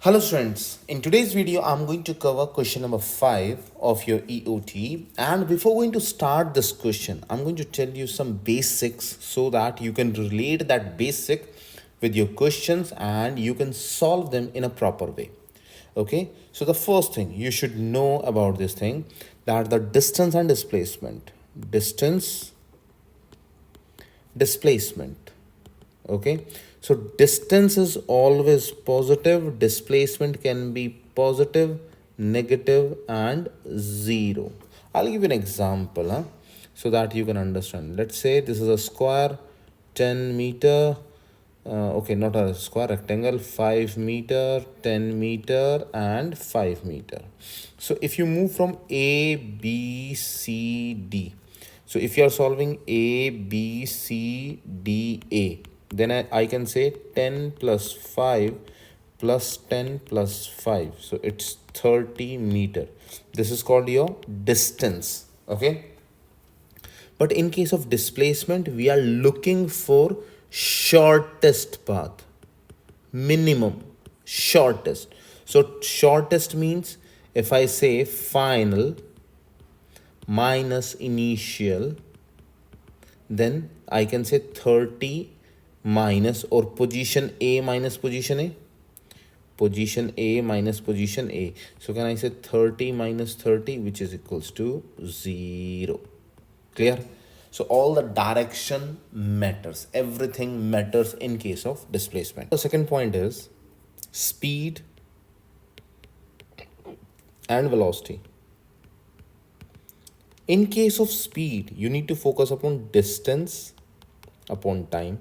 Hello students, in today's video I'm going to cover question number 5 of your EOT, and before going to start this question I'm going to tell you some basics so that you can relate that basic with your questions and you can solve them in a proper way. Okay, so the first thing you should know about this thing, that the distance and displacement. Okay, so distance is always positive, displacement can be positive, negative and zero. I'll give you an example so that you can understand. Let's say this is a square, 10 meter, okay, not a square, rectangle, 5 meter, 10 meter and 5 meter. So if you move from A, B, C, D, so if you are solving A, B, C, D, A, then I can say 10 plus 5 plus 10 plus 5. So it's 30 meter. This is called your distance. Okay. But in case of displacement, we are looking for shortest path, minimum, shortest. So shortest means if I say final minus initial, then I can say 30 minus or position A minus position A. Position A minus position A. So can I say 30 minus 30, which is equals to 0. Clear? So all the direction matters. Everything matters in case of displacement. The second point is speed and velocity. In case of speed, you need to focus upon distance upon time.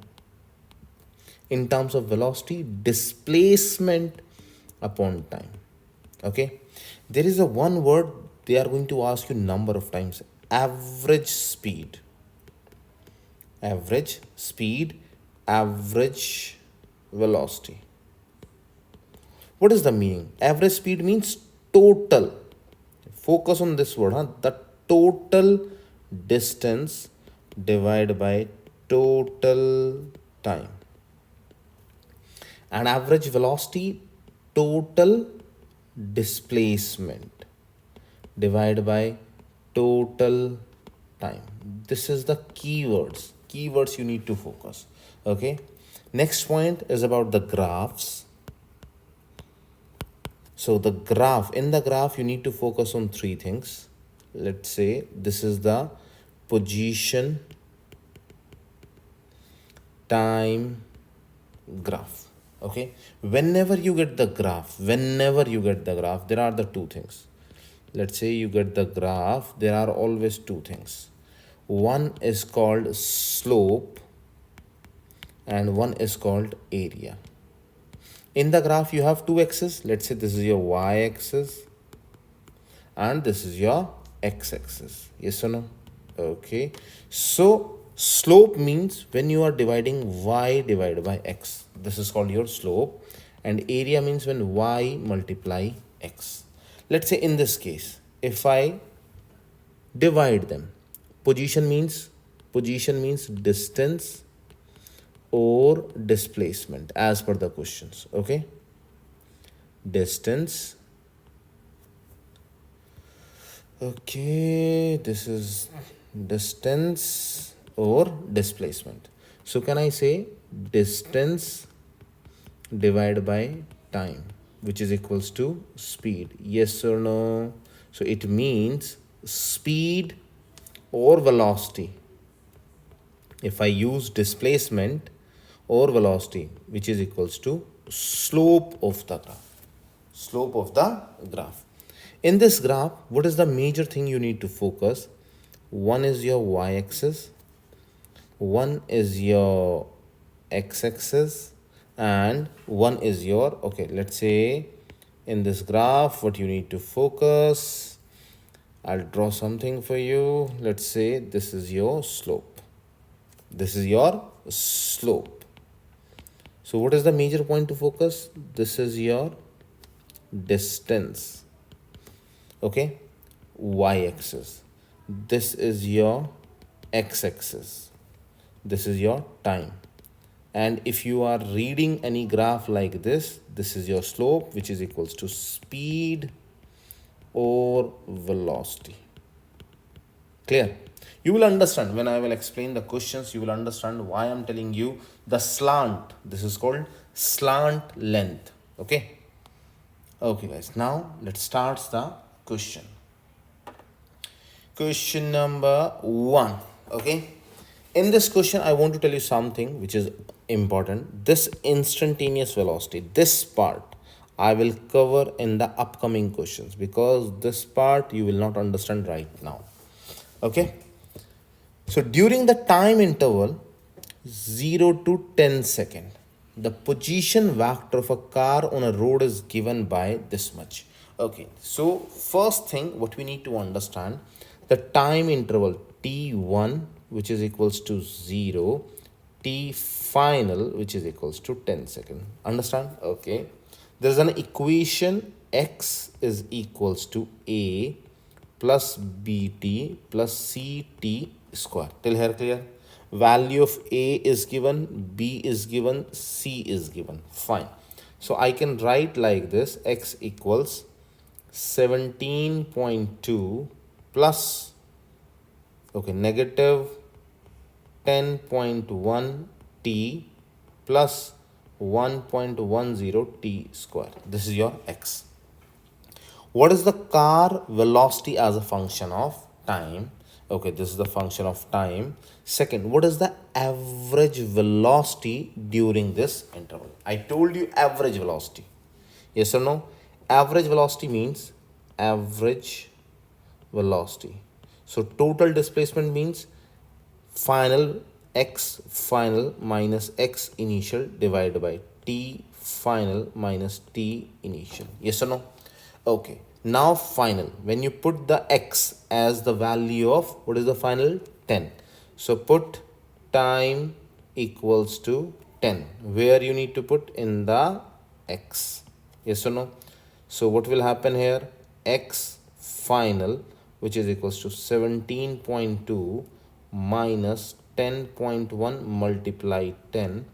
In terms of velocity, displacement upon time. Okay, there is a one word they are going to ask you number of times: average speed, average speed, average velocity. What is the meaning? Average speed means total, focus on this word, the total distance divided by total time. And average velocity, total displacement divided by total time. This is the keywords you need to focus. Okay, next point is about the graphs. So the graph, in the graph you need to focus on three things. Let's say this is the position time graph. Okay, whenever you get the graph, there are the two things. Let's say you get the graph, there are always two things. One is called slope and one is called area. In the graph you have two axes. Let's say this is your y-axis and this is your x-axis. Yes or no? Okay, so slope means when you are dividing y divided by x. This is called your slope. And area means when y multiply x. Let's say in this case, if I divide them, position means distance or displacement as per the questions. Okay, distance. Okay, this is distance or displacement. So can I say distance divided by time, which is equals to speed? Yes or no? So it means speed or velocity. If I use displacement or velocity, which is equals to slope of the graph. In this graph, what is the major thing you need to focus? One is your y-axis, one is your x-axis, and one is your, okay, let's say in this graph, what you need to focus, I'll draw something for you. Let's say this is your slope. This is your slope. So what is the major point to focus? This is your distance. Okay, y-axis. This is your x-axis. This is your time. And if you are reading any graph like this is your slope, which is equals to speed or velocity. Clear? You will understand when I will explain the questions. You will understand why I'm telling you the slant. This is called slant length. Okay. Okay, guys. Now let's start the question. Question number 1. Okay. In this question, I want to tell you something which is important. This instantaneous velocity, this part, I will cover in the upcoming questions, because this part you will not understand right now. Okay. So during the time interval 0 to 10 second, the position vector of a car on a road is given by this much. Okay, so first thing what we need to understand, the time interval t1, which is equals to 0, t final, which is equals to 10 second. Understand? Okay. There's an equation, x is equals to a plus bt plus ct square. Till here clear? Value of a is given, b is given, c is given. Fine. So I can write like this, x equals 17.2 plus, okay, negative 10.1 t plus 1.10 t square. This is your x. What is the car velocity as a function of time? Okay, this is the function of time. Second, what is the average velocity during this interval? I told you average velocity. Yes or no? Average velocity means average velocity. So total displacement means final x final minus x initial divided by t final minus t initial. Yes or no? Okay. Now final, when you put the x as the value of, what is the final? 10. So put time equals to 10. Where you need to put? In the x. Yes or no? So what will happen here? X final, which is equals to 17.2 minus 10.1 multiply 10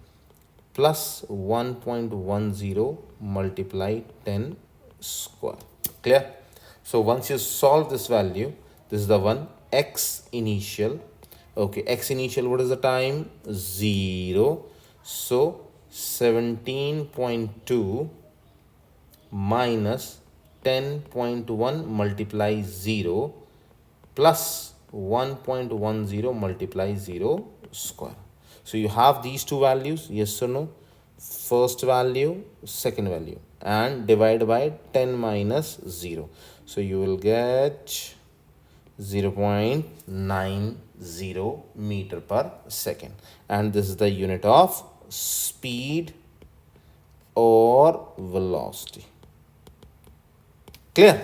plus 1.10 multiply 10 square. Clear? So once you solve this value, this is the one, x initial. Okay, x initial, what is the time? 0. So 17.2 minus 10.1 multiply 0 plus 1.10 multiply 0 square. So you have these two values, yes or no? First value, second value, and divide by 10 minus 0. So you will get 0.90 meter per second. And this is the unit of speed or velocity. Clear?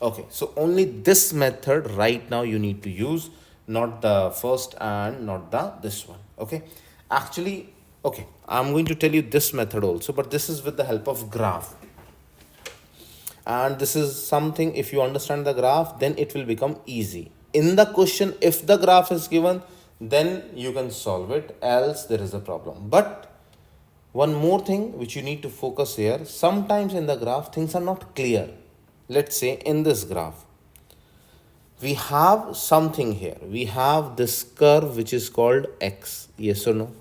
Okay, so only this method right now you need to use, not the first and not the this one. Okay, actually, okay, I'm going to tell you this method also, but this is with the help of graph. And this is something, if you understand the graph, then it will become easy. In the question, if the graph is given, then you can solve it, else there is a problem. But one more thing which you need to focus here, sometimes in the graph things are not clear. Let's say in this graph, we have something here. We have this curve which is called x, yes or no?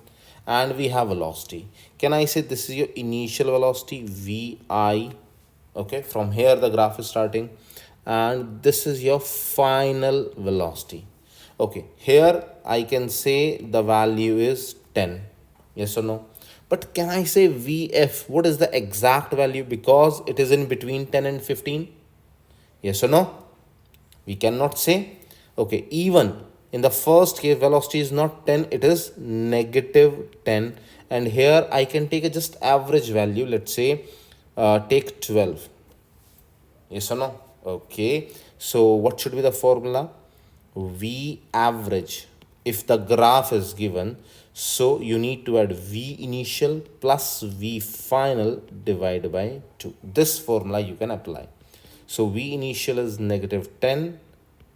And we have velocity. Can I say this is your initial velocity, vi? Okay, from here the graph is starting. And this is your final velocity. Okay, here I can say the value is 10, yes or no? But can I say vf? What is the exact value? Because it is in between 10 and 15. Yes or no? We cannot say. Okay, even in the first case, velocity is not 10, it is negative 10. And here I can take a just average value. Let's say take 12. Yes or no? Okay. So what should be the formula? V average. If the graph is given, so you need to add V initial plus V final divided by 2. This formula you can apply. So V initial is negative 10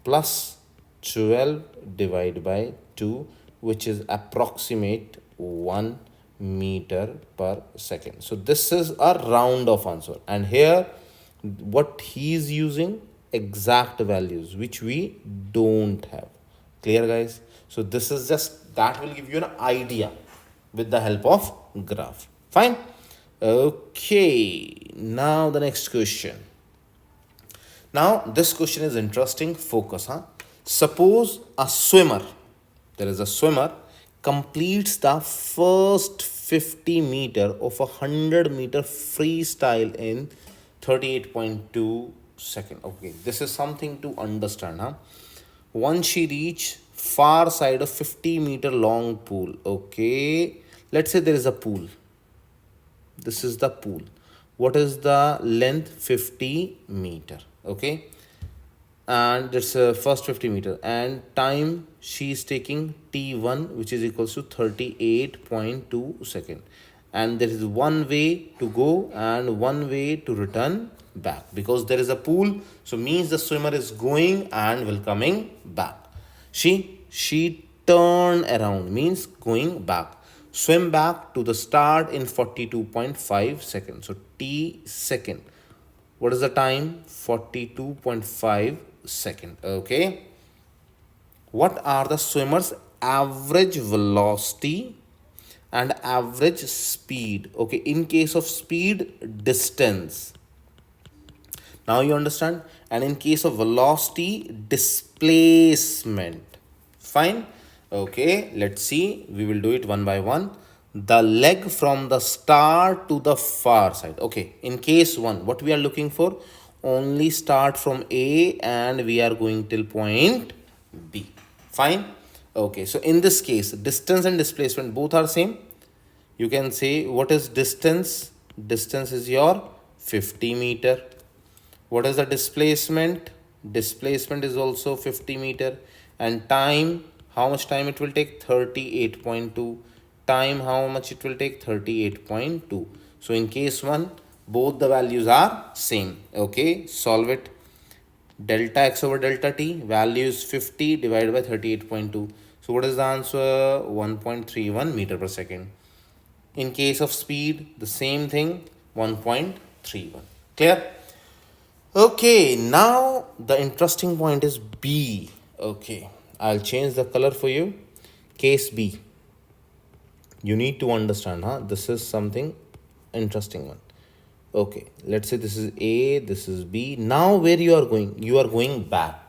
plus 12 divided by 2, which is approximate 1 meter per second. So this is a round of answer, and here what he is using exact values which we don't have. Clear, guys? So this is just that will give you an idea with the help of graph. Fine. Okay, now the next question. Now, this question is interesting. Focus, huh? Suppose a swimmer, there is a swimmer, completes the first 50 meter of a 100-meter freestyle in 38.2 seconds. Okay, this is something to understand, huh? Once she reach far side of 50-meter long pool. Okay, let's say there is a pool. This is the pool. What is the length? 50 meter. Okay, and it's first 50 meter, and time she is taking t1, which is equals to 38.2 second, and there is one way to go and one way to return back, because there is a pool, so means the swimmer is going and will coming back. She turn around, means going back, swim back to the start in 42.5 seconds. So t second, what is the time? 42.5 second. Okay, what are the swimmer's average velocity and average speed? Okay, in case of speed, distance. Now you understand. And in case of velocity, displacement. Fine. Okay, let's see. We will do it one by one. The leg from the start to the far side. Okay, in case one, what we are looking for? Only start from A and we are going till point B. Fine. Okay, so in this case, distance and displacement both are same. You can say, what is distance? Distance is your 50 meter. What is the displacement? Displacement is also 50 meter. And time, how much time it will take? 38.2. Time, how much it will take? 38.2. So in case 1, both the values are same. Okay, solve it. Delta x over delta t, value is 50 divided by 38.2. So what is the answer? 1.31 meter per second. In case of speed, the same thing, 1.31. Clear? Okay, now the interesting point is B. Okay, I'll change the color for you. Case B. You need to understand, huh? This is something interesting one. Okay, let's say this is A, this is B. Now where you are going? You are going back.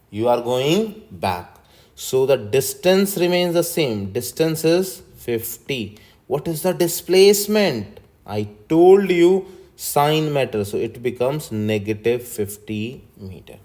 You are going back. So the distance remains the same. Distance is 50. What is the displacement? I told you sign matters. So it becomes negative 50 meter.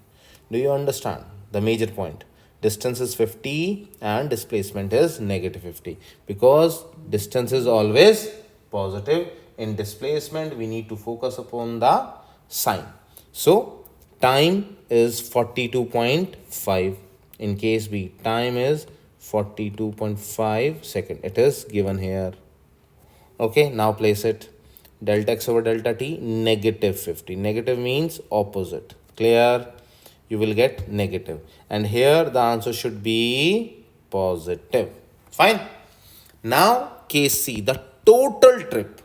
Do you understand the major point? Distance is 50 and displacement is negative 50, because distance is always positive. In displacement, we need to focus upon the sign. So time is 42.5. In case B, time is 42.5 second. It is given here. Okay, now place it. Delta x over delta t, negative 50. Negative means opposite. Clear? You will get negative. And here the answer should be positive. Fine. Now case C, the total trip.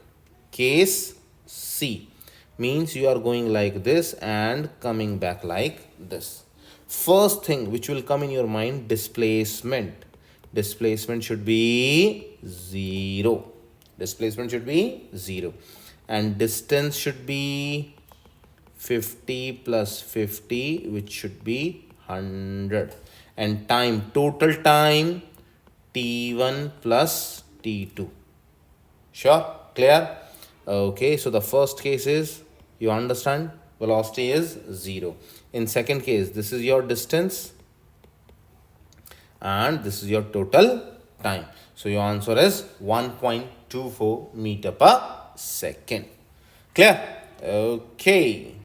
Case C means you are going like this and coming back like this. First thing which will come in your mind, displacement. Displacement should be 0. Displacement should be 0. And distance should be 50 plus 50, which should be 100. And time, total time, t1 plus t2. Sure? Clear? Okay, so the first case is, you understand, velocity is 0. In second case, this is your distance and this is your total time. So your answer is 1.24 meter per second. Clear? Okay.